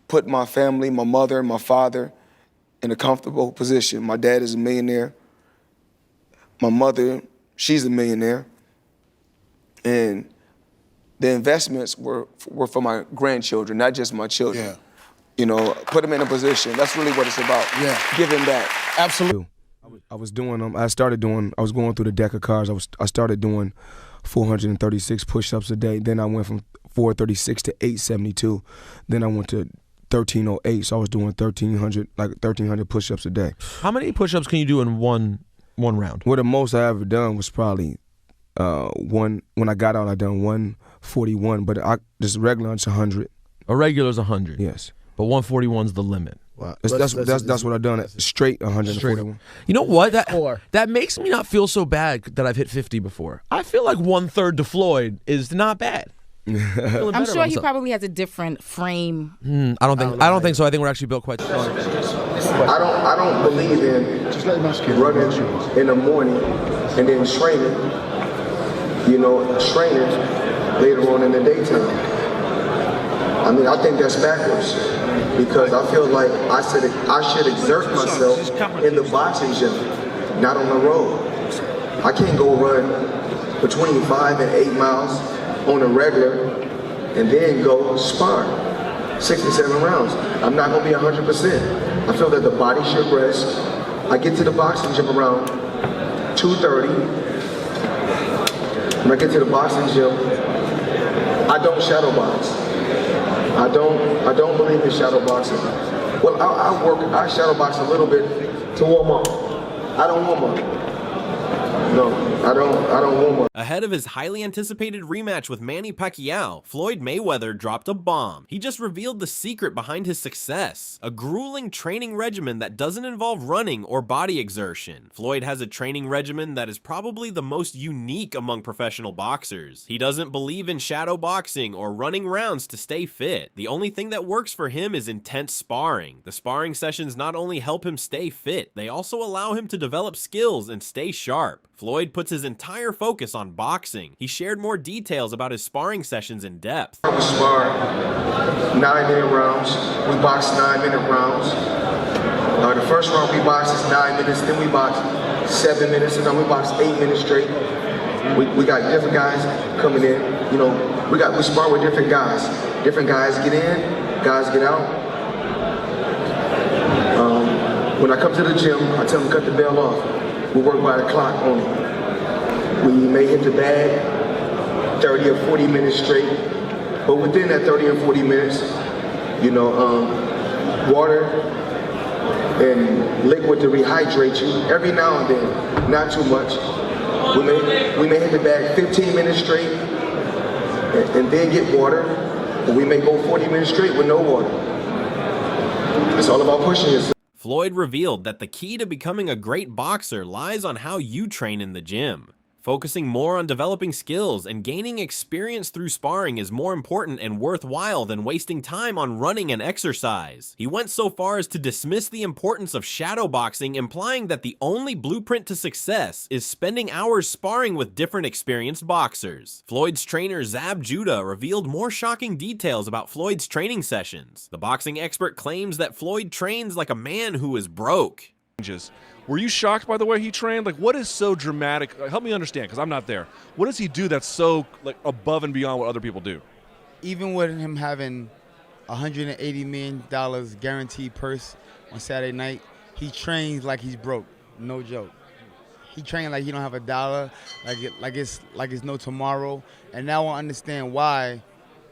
put my family, my mother, my father in a comfortable position. My dad is a millionaire. My mother, she's a millionaire. And the investments were for my grandchildren, not just my children. Yeah. You know, put them in a position. That's really what it's about. Yeah. Giving back. Absolutely. I was going through the deck of cards. I started doing 436 push-ups a day. Then I went from 436 to 872. Then I went to 1308. So I was doing 1,300 push-ups a day. How many push-ups can you do in one round? Well, the most I ever done was probably when I got out, I done 141. But just regular, it's 100. A regular is 100. Yes. But 141's the limit. Wow. That's what I done. Straight 141. You know what? That makes me not feel so bad that I've hit 50 before. I feel like 1/3 to Floyd is not bad. I'm sure he probably has a different frame. I don't think so. I think we're actually built quite similar. I don't believe in running in the morning and then training later on in the daytime. I mean, I think that's backwards because I feel like I should exert myself in the boxing gym, not on the road. I can't go run between 5 and 8 miles on a regular and then go spar 67 rounds. I'm not going to be 100%. I feel that the body should rest. I get to the boxing gym around 2:30. When I get to the boxing gym, I don't shadow box. I don't believe in shadow boxing. Well, I shadow box a little bit to warm up. I don't warm up. No, I don't warm up. Ahead of his highly anticipated rematch with Manny Pacquiao, Floyd Mayweather dropped a bomb. He just revealed the secret behind his success, a grueling training regimen that doesn't involve running or body exertion. Floyd has a training regimen that is probably the most unique among professional boxers. He doesn't believe in shadow boxing or running rounds to stay fit. The only thing that works for him is intense sparring. The sparring sessions not only help him stay fit, they also allow him to develop skills and stay sharp. Floyd puts his entire focus on boxing. He shared more details about his sparring sessions in depth. We spar 9-minute rounds. We box 9-minute rounds. The first round we box is 9 minutes, then we box 7 minutes, and then we box 8 minutes straight. We got different guys coming in. You know, we spar with different guys. Different guys get in, guys get out. When I come to the gym, I tell them to cut the bell off. We work by the clock on it. We may hit the bag 30 or 40 minutes straight, but within that 30 or 40 minutes, water and liquid to rehydrate you every now and then, not too much. We may hit the bag 15 minutes straight and then get water, or we may go 40 minutes straight with no water. It's all about pushing yourself. Floyd revealed that the key to becoming a great boxer lies on how you train in the gym. Focusing more on developing skills and gaining experience through sparring is more important and worthwhile than wasting time on running and exercise. He went so far as to dismiss the importance of shadow boxing, implying that the only blueprint to success is spending hours sparring with different experienced boxers. Floyd's trainer Zab Judah revealed more shocking details about Floyd's training sessions. The boxing expert claims that Floyd trains like a man who is broke. Were you shocked by the way he trained? Like, what is so dramatic? Help me understand, because I'm not there. What does he do that's so above and beyond what other people do? Even with him having $180 million guaranteed purse on Saturday night, he trains like he's broke. No joke. He trains like he don't have a dollar, like it's no tomorrow. And now I understand why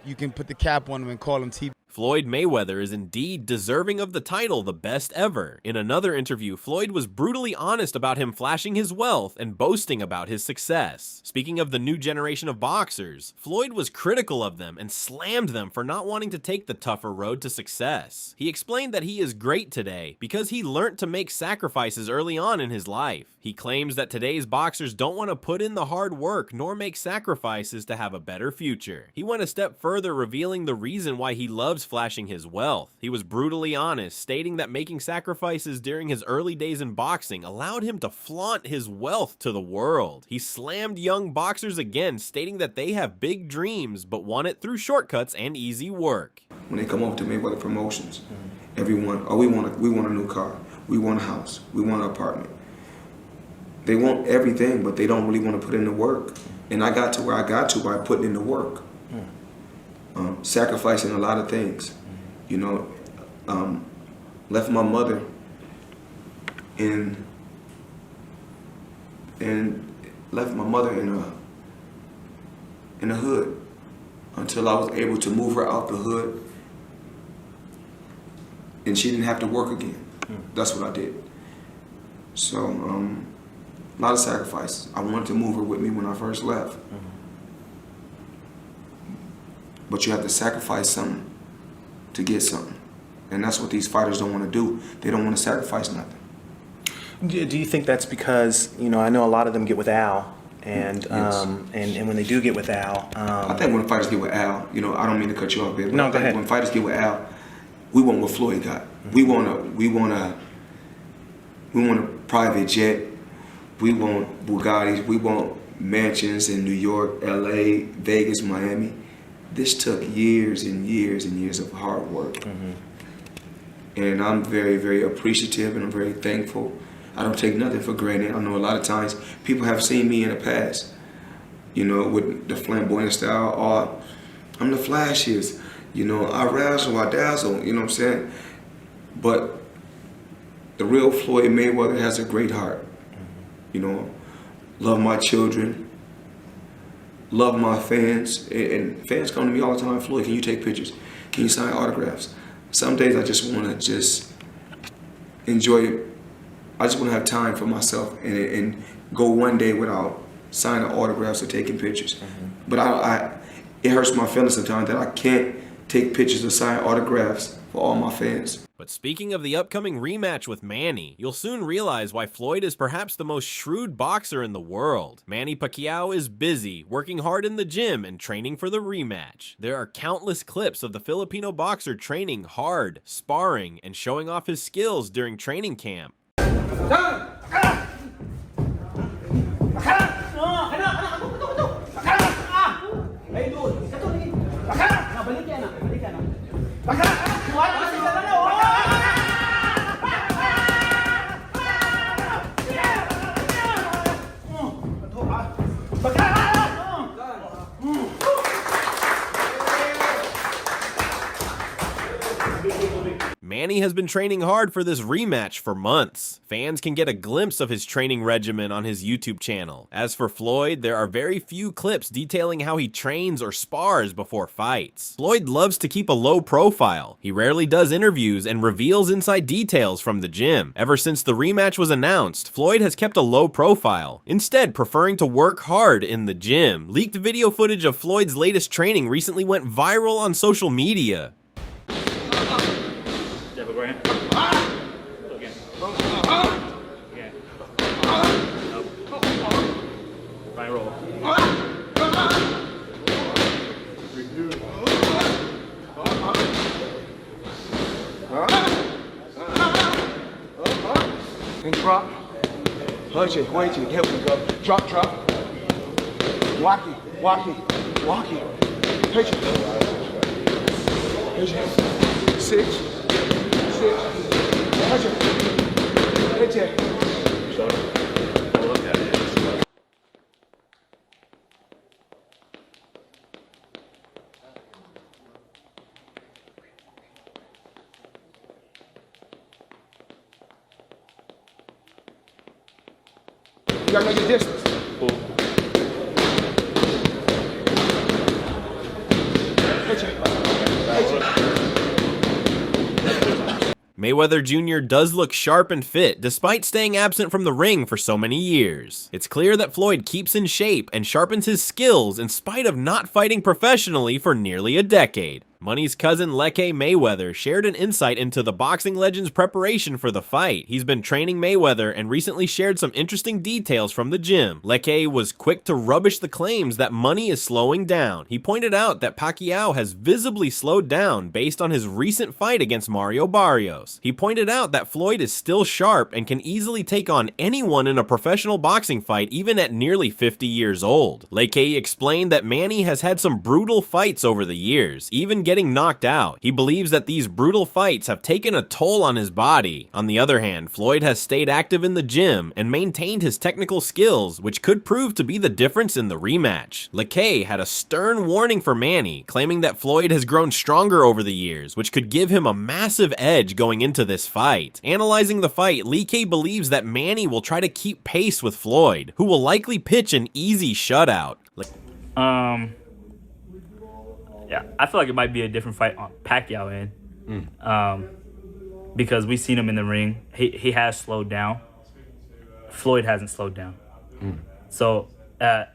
you can put the cap on him and call him T. Floyd Mayweather is indeed deserving of the title the best ever. In another interview, Floyd was brutally honest about him flashing his wealth and boasting about his success. Speaking of the new generation of boxers, Floyd was critical of them and slammed them for not wanting to take the tougher road to success. He explained that he is great today because he learned to make sacrifices early on in his life. He claims that today's boxers don't want to put in the hard work nor make sacrifices to have a better future. He went a step further, revealing the reason why he loves flashing his wealth. He was brutally honest, stating that making sacrifices during his early days in boxing allowed him to flaunt his wealth to the world. He slammed young boxers again, stating that they have big dreams but want it through shortcuts and easy work. when they come over to Mayweather Promotions. Everyone, oh, we want a new car, we want a house, we want an apartment. They want everything, but they don't really want to put in the work. And I got to where I got to by putting in the work, sacrificing a lot of things. You know, left my mother in a hood until I was able to move her out the hood, and she didn't have to work again. That's what I did. So a lot of sacrifices. I wanted to move her with me when I first left. But you have to sacrifice something to get something. And that's what these fighters don't want to do. They don't want to sacrifice nothing. Do you think that's because, you know, I know a lot of them get with Al, and Yes. and when they do get with Al, I think when fighters get with Al, you know, I don't mean to cut you off, baby. No, go ahead. When fighters get with Al, we want what Floyd got. We want a private jet. We want Bugattis. We want mansions in New York, LA, Vegas, Miami. This took years and years and years of hard work. And I'm very, very appreciative, and I'm very thankful. I don't take nothing for granted. I know a lot of times people have seen me in the past, you know, with the flamboyant style, or I'm the flashiest, you know, I razzle, I dazzle, you know what I'm saying? But the real Floyd Mayweather has a great heart, you know, love my children, love my fans, and fans come to me all the time, Floyd, can you take pictures? Can you sign autographs? Some days I just want to just enjoy it. I just want to have time for myself and go one day without signing autographs or taking pictures. But it hurts my feelings sometimes that I can't take pictures or sign autographs for all my fans. But speaking of the upcoming rematch with Manny, you'll soon realize why Floyd is perhaps the most shrewd boxer in the world. Manny Pacquiao is busy, working hard in the gym and training for the rematch. There are countless clips of the Filipino boxer training hard, sparring, and showing off his skills during training camp. Manny has been training hard for this rematch for months. Fans can get a glimpse of his training regimen on his YouTube channel. As for Floyd, there are very few clips detailing how he trains or spars before fights. Floyd loves to keep a low profile. He rarely does interviews and reveals inside details from the gym. Ever since the rematch was announced, Floyd has kept a low profile, instead preferring to work hard in the gym. Leaked video footage of Floyd's latest training recently went viral on social media. And drop. Punch it, point it, here we go. Drop, drop. Walk it, walk it, walk it. Pitch it. Pitch it. 6, 6. Punch it. Pitch it. You gotta know your distance. Cool. Mayweather Jr. does look sharp and fit, despite staying absent from the ring for so many years. It's clear that Floyd keeps in shape and sharpens his skills in spite of not fighting professionally for nearly a decade. Money's cousin Leke Mayweather shared an insight into the boxing legend's preparation for the fight. He's been training Mayweather and recently shared some interesting details from the gym. Leke was quick to rubbish the claims that Money is slowing down. He pointed out that Pacquiao has visibly slowed down based on his recent fight against Mario Barrios. He pointed out that Floyd is still sharp and can easily take on anyone in a professional boxing fight even at nearly 50 years old. Leke explained that Manny has had some brutal fights over the years, even getting getting knocked out. He believes that these brutal fights have taken a toll on his body. On the other hand, Floyd has stayed active in the gym and maintained his technical skills, which could prove to be the difference in the rematch. Lakay had a stern warning for Manny, claiming that Floyd has grown stronger over the years, which could give him a massive edge going into this fight. Analyzing the fight, Lakay believes that Manny will try to keep pace with Floyd, who will likely pitch an easy shutout. Yeah, I feel like it might be a different fight on Pacquiao end. Because we've seen him in the ring. He has slowed down. Floyd hasn't slowed down. So the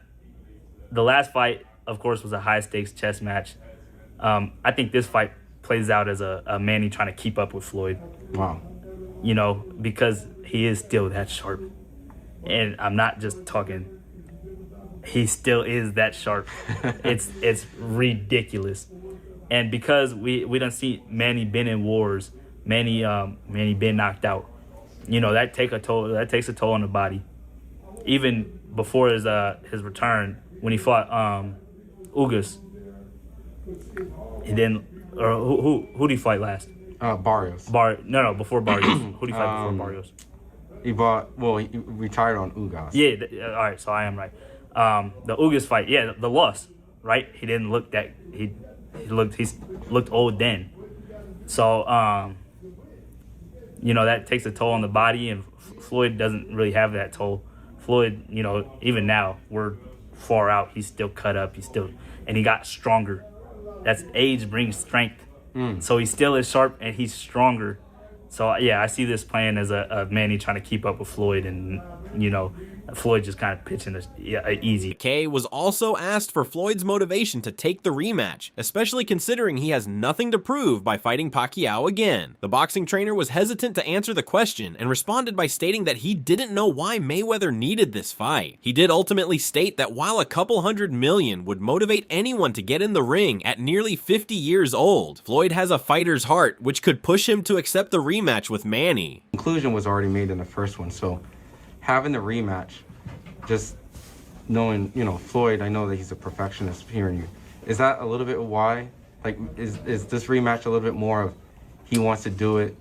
last fight, of course, was a high-stakes chess match. I think this fight plays out as a Manny trying to keep up with Floyd. Wow. You know, because he is still that sharp. And I'm not just talking... He still is that sharp. It's ridiculous. And because we done see Manny been in wars, Manny been knocked out. You know, that takes a toll on the body. Even before his return, when he fought Ugas, he didn't. Or who did he fight last? Barrios. No, before Barrios. Who did he fight before Barrios? He retired on Ugas. Yeah, all right, so I am right. The Ugas fight, yeah, the loss, right? He didn't look that he looked old then. So you know, that takes a toll on the body, and Floyd doesn't really have that toll. Floyd, you know, even now we're far out, he's still cut up, and he got stronger. That's age brings strength. So he still is sharp and he's stronger. So yeah, I see this playing as a Manny trying to keep up with Floyd, and you know, Floyd just kind of pitching easy. Kay was also asked for Floyd's motivation to take the rematch, especially considering he has nothing to prove by fighting Pacquiao again. The boxing trainer was hesitant to answer the question and responded by stating that he didn't know why Mayweather needed this fight. He did ultimately state that while a couple $100 million would motivate anyone to get in the ring at nearly 50 years old, Floyd has a fighter's heart, which could push him to accept the rematch with Manny. Conclusion was already made in the first one, so having the rematch, just knowing, you know, Floyd, I know that he's a perfectionist hearing you. Is that a little bit why? Like, is this rematch a little bit more of he wants to do it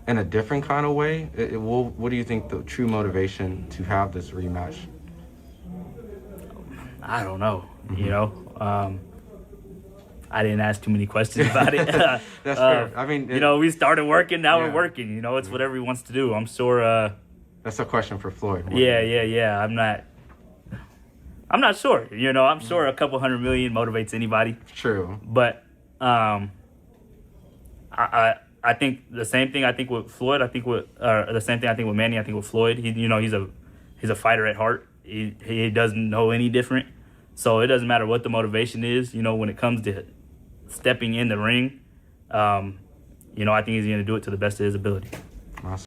in a different kind of way? What do you think the true motivation to have this rematch? I don't know, you know. I didn't ask too many questions about it. That's fair. I mean, you know, we started working, now we're working. You know, it's whatever he wants to do. I'm sure... That's a question for Floyd. Yeah. I'm not sure. You know, I'm sure a couple $100 million motivates anybody. True. But I think the same thing I think with Floyd. The same thing I think with Manny. I think with Floyd. He's a fighter at heart. He doesn't know any different. So it doesn't matter what the motivation is. You know, when it comes to stepping in the ring, you know, I think he's going to do it to the best of his ability.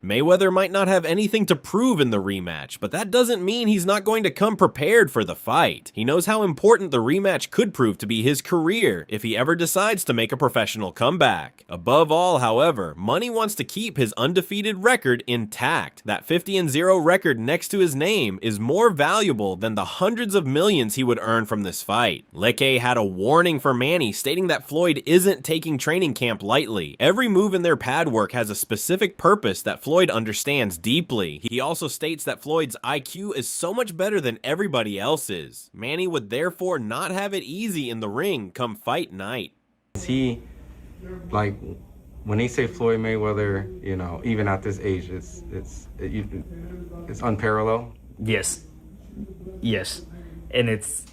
Mayweather might not have anything to prove in the rematch, but that doesn't mean he's not going to come prepared for the fight. He knows how important the rematch could prove to be his career if he ever decides to make a professional comeback. Above all, however, Money wants to keep his undefeated record intact. That 50-0 record next to his name is more valuable than the hundreds of millions he would earn from this fight. Lekay had a warning for Manny, stating that Floyd isn't taking training camp lightly. Every move in their pad work has a specific purpose that Floyd understands deeply. He also states that Floyd's IQ is so much better than everybody else's. Manny would therefore not have it easy in the ring come fight night. Is he, like, when they say Floyd Mayweather, you know, even at this age, it's unparalleled? Yes, and it's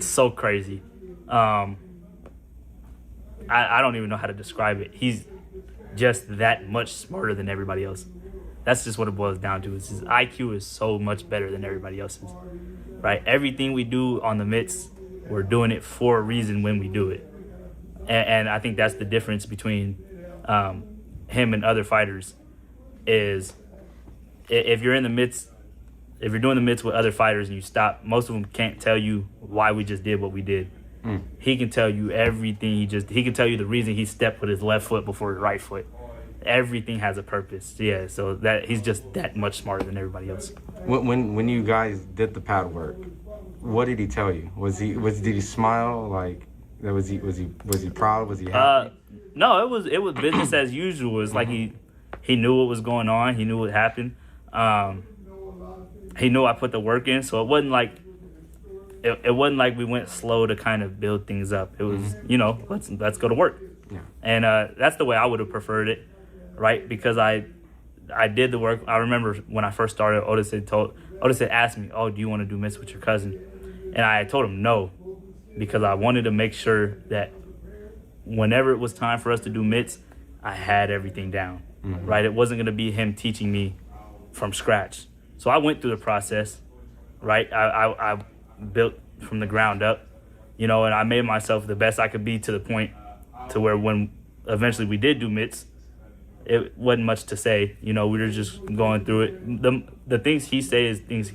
so crazy. I don't even know how to describe it. He's just that much smarter than everybody else. That's just what it boils down to. His IQ is so much better than everybody else's, right? Everything we do on the mitts, we're doing it for a reason when we do it. And I think that's the difference between him and other fighters is if you're in the mitts, if you're doing the mitts with other fighters and you stop, most of them can't tell you why we just did what we did. He can tell you everything. He can tell you the reason he stepped with his left foot before his right foot. Everything has a purpose. Yeah, so that he's just that much smarter than everybody else. When you guys did the pad work, what did he tell you? Did he smile? Like, Was he proud? Was he happy? No, it was business as usual. It's like he knew what was going on. He knew what happened. He knew I put the work in, so it wasn't like we went slow to kind of build things up. It was, let's go to work. Yeah. And that's the way I would have preferred it, right? Because I did the work. I remember when I first started, Otis had asked me, "Oh, do you want to do mitts with your cousin?" And I told him no, because I wanted to make sure that whenever it was time for us to do mitts, I had everything down, right? It wasn't going to be him teaching me from scratch. So I went through the process, right? I built from the ground up, and I made myself the best I could be to the point to where when eventually we did do mitts, it wasn't much to say. We were just going through it. The things he says, things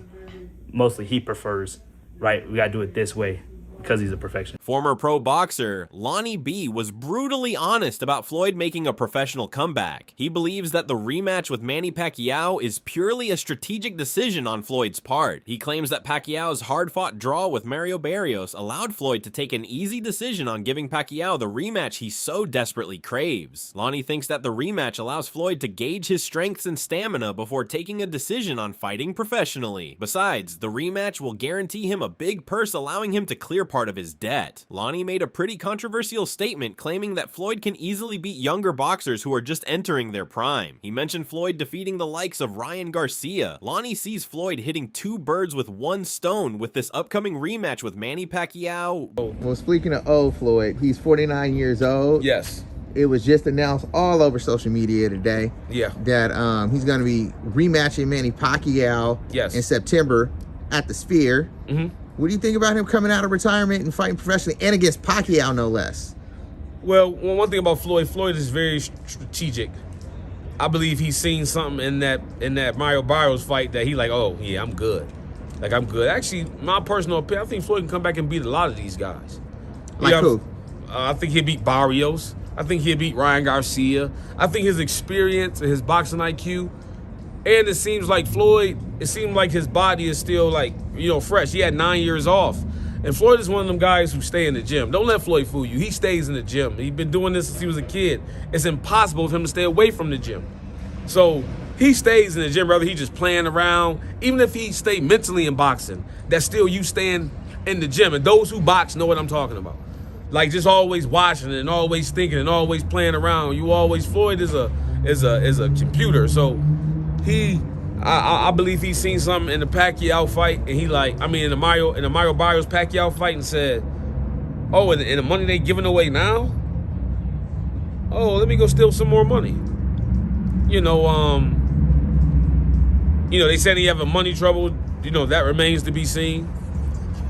mostly he prefers, right? We got to do it this way because he's a perfectionist. Former pro boxer Lonnie B was brutally honest about Floyd making a professional comeback. He believes that the rematch with Manny Pacquiao is purely a strategic decision on Floyd's part. He claims that Pacquiao's hard-fought draw with Mario Barrios allowed Floyd to take an easy decision on giving Pacquiao the rematch he so desperately craves. Lonnie thinks that the rematch allows Floyd to gauge his strengths and stamina before taking a decision on fighting professionally. Besides, the rematch will guarantee him a big purse, allowing him to clear part of his debt. Lonnie made a pretty controversial statement claiming that Floyd can easily beat younger boxers who are just entering their prime. He mentioned Floyd defeating the likes of Ryan Garcia. Lonnie sees Floyd hitting 2 birds with 1 stone with this upcoming rematch with Manny Pacquiao. Well, speaking of old Floyd, he's 49 years old. Yes. It was just announced all over social media today that he's going to be rematching Manny Pacquiao in September at the Sphere. What do you think about him coming out of retirement and fighting professionally and against Pacquiao, no less? Well, one thing about Floyd is very strategic. I believe he's seen something in that Mario Barrios fight that he like, oh yeah, I'm good. Like I'm good. Actually, my personal opinion, I think Floyd can come back and beat a lot of these guys. Like who? I think he'll beat Barrios. I think he'll beat Ryan Garcia. I think his experience and his boxing IQ. And it seems like Floyd, it seemed like his body is still like, fresh. He had 9 years off. And Floyd is one of them guys who stay in the gym. Don't let Floyd fool you. He stays in the gym. He's been doing this since he was a kid. It's impossible for him to stay away from the gym. So he stays in the gym, whether he's just playing around. Even if he stay mentally in boxing, that's still you staying in the gym. And those who box know what I'm talking about. Like just always watching and always thinking and always playing around. Floyd is a computer. So I believe he's seen something in the Pacquiao fight, and in the Mario Barrios Pacquiao fight, and said, "Oh, and the money they giving away now? Oh, let me go steal some more money." They said he having money trouble. That remains to be seen.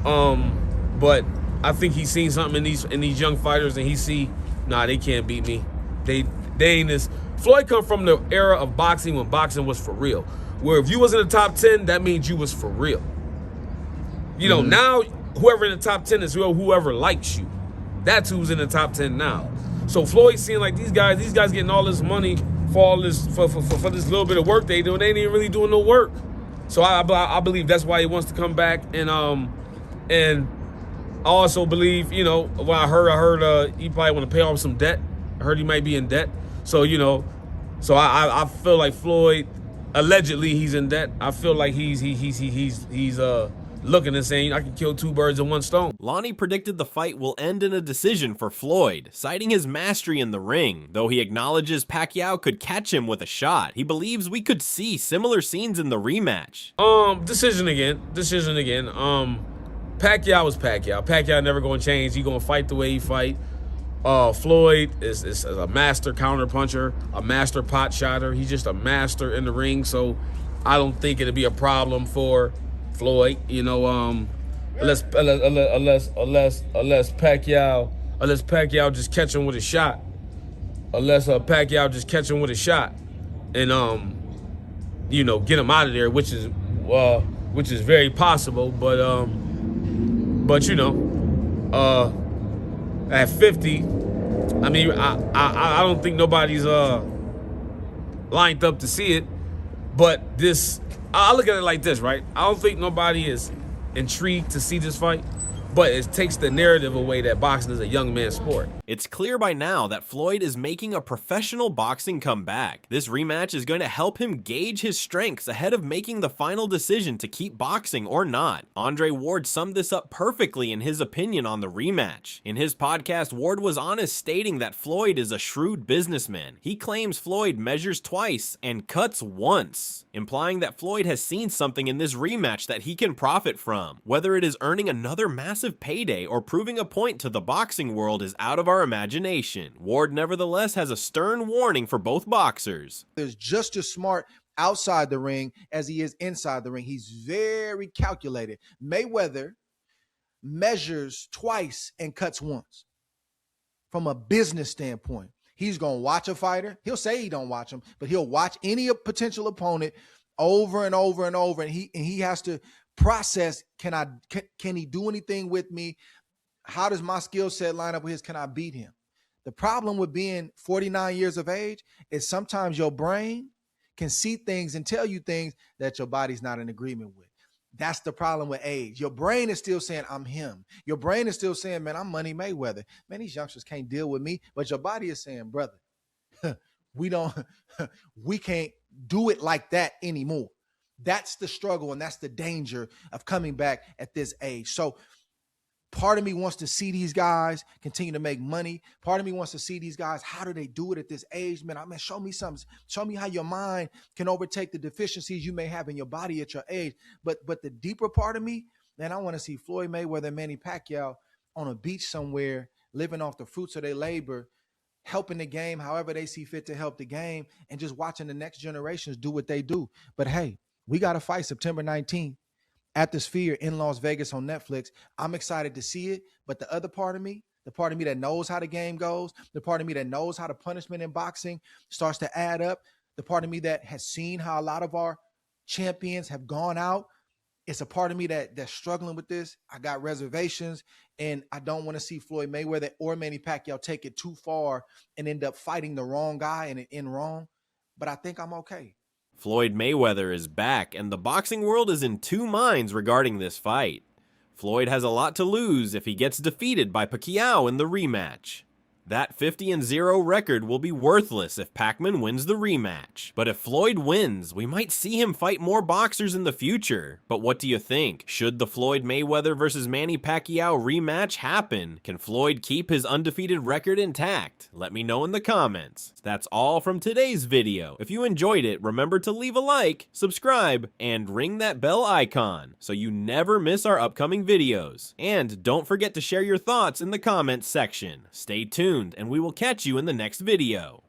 But I think he's seen something in these young fighters, and they can't beat me. They ain't this. Floyd come from the era of boxing when boxing was for real. Where if you was in the top 10, that means you was for real. Now whoever in the top 10 is whoever likes you. That's who's in the top 10 now. So Floyd's seeing like these guys getting all this money for all this for this little bit of work they do, and they ain't even really doing no work. So I believe that's why he wants to come back, and I also believe, when I heard he probably want to pay off some debt. I heard he might be in debt. So, so I feel like Floyd, allegedly he's in debt. I feel like he's looking and saying, I can kill 2 birds in 1 stone. Lonnie predicted the fight will end in a decision for Floyd, citing his mastery in the ring. Though he acknowledges Pacquiao could catch him with a shot, he believes we could see similar scenes in the rematch. Decision again. Pacquiao is Pacquiao. Pacquiao never going to change. He going to fight the way he fight. Floyd is a master counter puncher, a master pot shotter. He's just a master in the ring, so I don't think it'd be a problem for Floyd. Unless Pacquiao just catch him with a shot. Unless Pacquiao just catch him with a shot, and get him out of there, which is very possible. But at 50, I don't think nobody's lined up to see it. But I look at it like this, right? I don't think nobody is intrigued to see this fight. but it takes the narrative away that boxing is a young man's sport. It's clear by now that Floyd is making a professional boxing comeback. This rematch is going to help him gauge his strengths ahead of making the final decision to keep boxing or not. Andre Ward summed this up perfectly in his opinion on the rematch. In his podcast, Ward was honest, stating that Floyd is a shrewd businessman. He claims Floyd measures twice and cuts once, implying that Floyd has seen something in this rematch that he can profit from. Whether it is earning another massive payday or proving a point to the boxing world is out of our imagination. Ward nevertheless has a stern warning for both boxers. Is just as smart outside the ring as he is inside the ring. He's very calculated. Mayweather measures twice and cuts once. From a business standpoint, he's going to watch a fighter. He'll say he don't watch him, but he'll watch any potential opponent over and over and over, and he has to process, can he do anything with me? How does my skill set line up with his? Can I beat him? The problem with being 49 years of age is sometimes your brain can see things and tell you things that your body's not in agreement with. That's the problem with age. Your brain is still saying, I'm him. Your brain is still saying, man, I'm Money Mayweather. Man, these youngsters can't deal with me. But your body is saying, brother, we can't do it like that anymore. That's the struggle, and that's the danger of coming back at this age. So part of me wants to see these guys continue to make money. Part of me wants to see these guys, how do they do it at this age? Man, show me something. Show me how your mind can overtake the deficiencies you may have in your body at your age. But the deeper part of me, man, I want to see Floyd Mayweather and Manny Pacquiao on a beach somewhere, living off the fruits of their labor, helping the game however they see fit to help the game, and just watching the next generations do what they do. But hey, we got to fight September 19th. At the Sphere in Las Vegas on Netflix. I'm excited to see it, but the other part of me, the part of me that knows how the game goes, the part of me that knows how the punishment in boxing starts to add up, the part of me that has seen how a lot of our champions have gone out, it's a part of me that's struggling with this. I got reservations, and I don't want to see Floyd Mayweather or Manny Pacquiao take it too far and end up fighting the wrong guy and it end wrong, but I think I'm okay. Floyd Mayweather is back, and the boxing world is in two minds regarding this fight. Floyd has a lot to lose if he gets defeated by Pacquiao in the rematch. That 50-0 record will be worthless if Pacman wins the rematch. But if Floyd wins, we might see him fight more boxers in the future. But what do you think? Should the Floyd Mayweather vs. Manny Pacquiao rematch happen? Can Floyd keep his undefeated record intact? Let me know in the comments. That's all from today's video. If you enjoyed it, remember to leave a like, subscribe, and ring that bell icon so you never miss our upcoming videos. And don't forget to share your thoughts in the comments section. Stay tuned, and we will catch you in the next video.